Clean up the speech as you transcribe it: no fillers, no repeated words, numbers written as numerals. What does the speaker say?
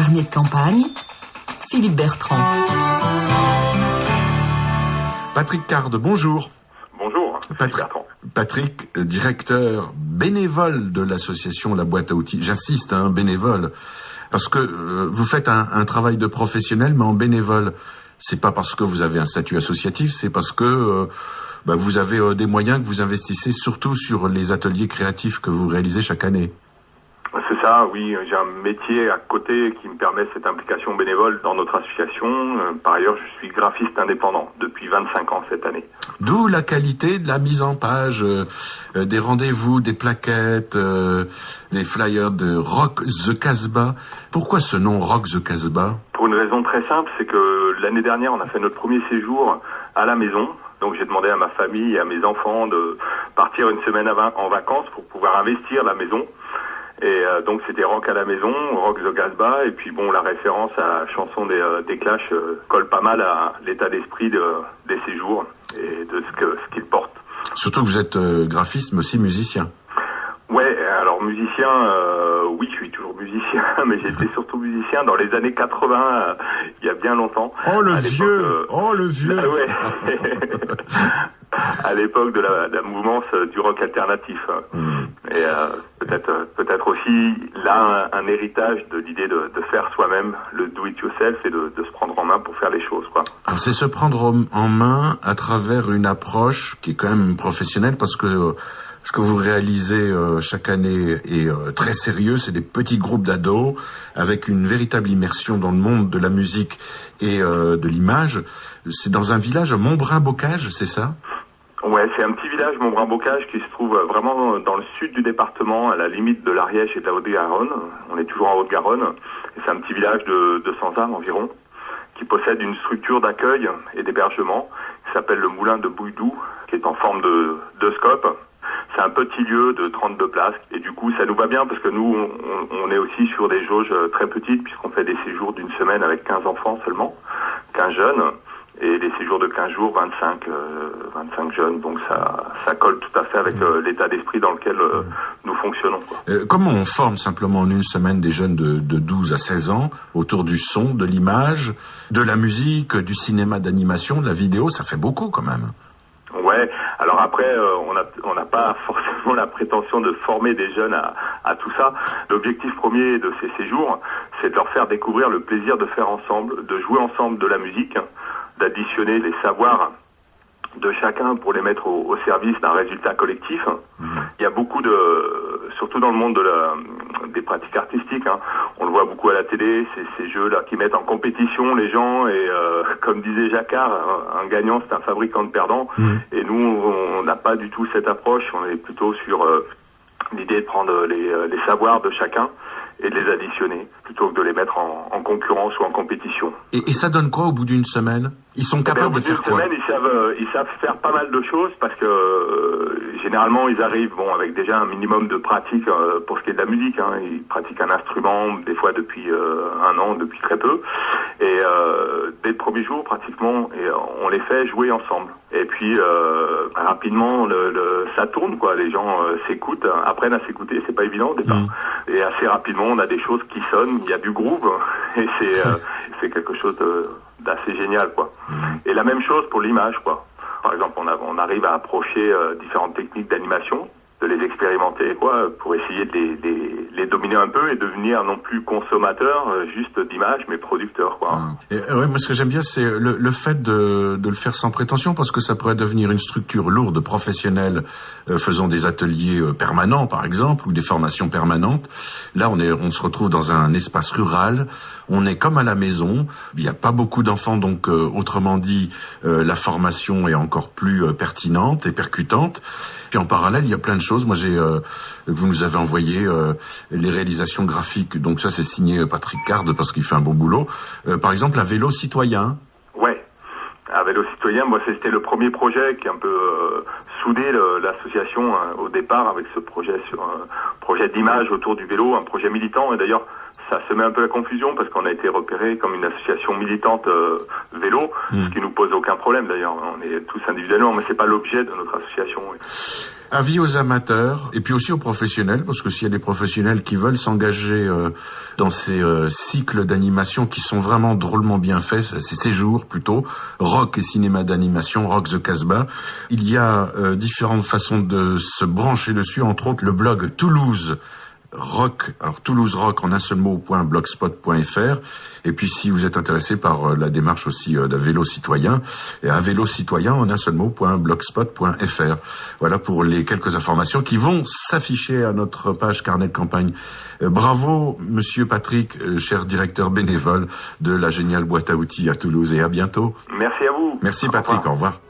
carnet de campagne, Philippe Bertrand. Patrick Card, bonjour. Bonjour, Bertrand. Patrick, directeur bénévole de l'association La Boîte à Outils. J'insiste, bénévole, parce que vous faites un travail de professionnel, mais en bénévole. C'est pas parce que vous avez un statut associatif, c'est parce que vous avez des moyens, que vous investissez surtout sur les ateliers créatifs que vous réalisez chaque année. C'est ça, oui. J'ai un métier à côté qui me permet cette implication bénévole dans notre association. Par ailleurs, je suis graphiste indépendant depuis 25 ans cette année. D'où la qualité de la mise en page, des rendez-vous, des plaquettes, des flyers de Rock the Casbah. Pourquoi ce nom Rock the Casbah ? Pour une raison très simple, c'est que l'année dernière, on a fait notre premier séjour à la maison. Donc j'ai demandé à ma famille et à mes enfants de partir une semaine en vacances pour pouvoir investir la maison. Et donc c'était Rock à la maison, Rock the Casbah, et puis bon, la référence à la chanson des Clash colle pas mal à l'état d'esprit des séjours et de ce qu'ils portent. Surtout que vous êtes graphiste, mais aussi musicien. Ouais, alors musicien, oui, je suis toujours musicien, mais j'étais surtout musicien dans les années 80, il y a bien longtemps. Oh le vieux ouais. À l'époque de la mouvance du rock alternatif. Et peut-être aussi là un héritage de l'idée de faire soi-même le do-it-yourself et de se prendre en main pour faire les choses, quoi. Alors c'est se prendre en main à travers une approche qui est quand même professionnelle, parce que ce que vous réalisez chaque année est très sérieux. C'est des petits groupes d'ados avec une véritable immersion dans le monde de la musique et de l'image. C'est dans un village, Montbrun-Bocage, c'est ça ? Ouais, c'est un petit village, Montbrun-Bocage, qui se trouve vraiment dans le sud du département, à la limite de l'Ariège et de la Haute-Garonne. On est toujours en Haute-Garonne. Et c'est un petit village de 200 âmes environ, qui possède une structure d'accueil et d'hébergement qui s'appelle le Moulin de Bouydou, qui est en forme de scope. C'est un petit lieu de 32 places et du coup ça nous va bien parce que nous on est aussi sur des jauges très petites puisqu'on fait des séjours d'une semaine avec 15 enfants seulement, 15 jeunes, et les séjours de 15 jours, 25 jeunes. Donc ça colle tout à fait avec l'état d'esprit dans lequel nous fonctionnons, quoi. Comment on forme simplement en une semaine des jeunes de 12 à 16 ans autour du son, de l'image, de la musique, du cinéma d'animation, de la vidéo? Ça fait beaucoup quand même. Ouais, alors après, on n'a pas forcément la prétention de former des jeunes à tout ça. L'objectif premier de ces séjours, c'est de leur faire découvrir le plaisir de faire ensemble, de jouer ensemble de la musique, d'additionner les savoirs de chacun pour les mettre au service d'un résultat collectif. Il y a beaucoup surtout dans le monde des pratiques artistiques, on le voit beaucoup à la télé, ces jeux-là qui mettent en compétition les gens et comme disait Jacquard, un gagnant c'est un fabricant de perdants. Et nous, on n'a pas du tout cette approche, on est plutôt sur l'idée de prendre les savoirs de chacun et de les additionner, plutôt que de les mettre en concurrence ou en compétition. Et ça donne quoi au bout d'une semaine ? Ils sont capables de faire quoi ? Au bout d'une semaine, ils savent faire pas mal de choses parce que généralement ils arrivent avec déjà un minimum de pratique pour ce qui est de la musique. Ils pratiquent un instrument des fois depuis un an, depuis très peu. Et dès le premier jour pratiquement, on les fait jouer ensemble. Et puis rapidement ça tourne, quoi. Les gens s'écoutent, apprennent à s'écouter, c'est pas évident au départ. Et assez rapidement on a des choses qui sonnent, il y a du groove et c'est quelque chose d'assez génial, quoi. Et la même chose pour l'image, quoi. Par exemple, on arrive à approcher différentes techniques d'animation, de les expérimenter, quoi, pour essayer de les dominer un peu et devenir non plus consommateur juste d'images, mais producteur, quoi. Ouais, moi ce que j'aime bien, c'est le fait de le faire sans prétention, parce que ça pourrait devenir une structure lourde, professionnelle, faisant des ateliers permanents, par exemple, ou des formations permanentes. Là, on se retrouve dans un espace rural. On est comme à la maison. Il n'y a pas beaucoup d'enfants, donc autrement dit, la formation est encore plus pertinente et percutante. Puis en parallèle, il y a plein de choses. Moi, vous nous avez envoyé les réalisations graphiques. Donc ça, c'est signé Patrick Card parce qu'il fait un bon boulot. Par exemple, un vélo citoyen. Ouais, un vélo citoyen. Moi, c'était le premier projet qui a un peu soudé l'association au départ avec ce projet sur un projet d'image autour du vélo, un projet militant. Et d'ailleurs, ça semait un peu la confusion parce qu'on a été repéré comme une association militante vélo, ce qui nous pose aucun problème d'ailleurs. On est tous individuellement, mais c'est pas l'objet de notre association. Oui. Avis aux amateurs et puis aussi aux professionnels, parce que s'il y a des professionnels qui veulent s'engager dans ces cycles d'animation qui sont vraiment drôlement bien faits, ces séjours plutôt, rock et cinéma d'animation, Rock the Casbah, il y a différentes façons de se brancher dessus, entre autres le blog Toulouse Rock, alors Toulouse Rock en un seul mot .blogspot.fr, et puis si vous êtes intéressé par la démarche aussi d'un vélo citoyen, et un vélo citoyen en un seul mot .blogspot.fr. Voilà pour les quelques informations qui vont s'afficher à notre page carnet de campagne. Bravo Monsieur Patrick, cher directeur bénévole de la géniale boîte à outils à Toulouse, et à bientôt. Merci à vous. Merci Patrick, au revoir.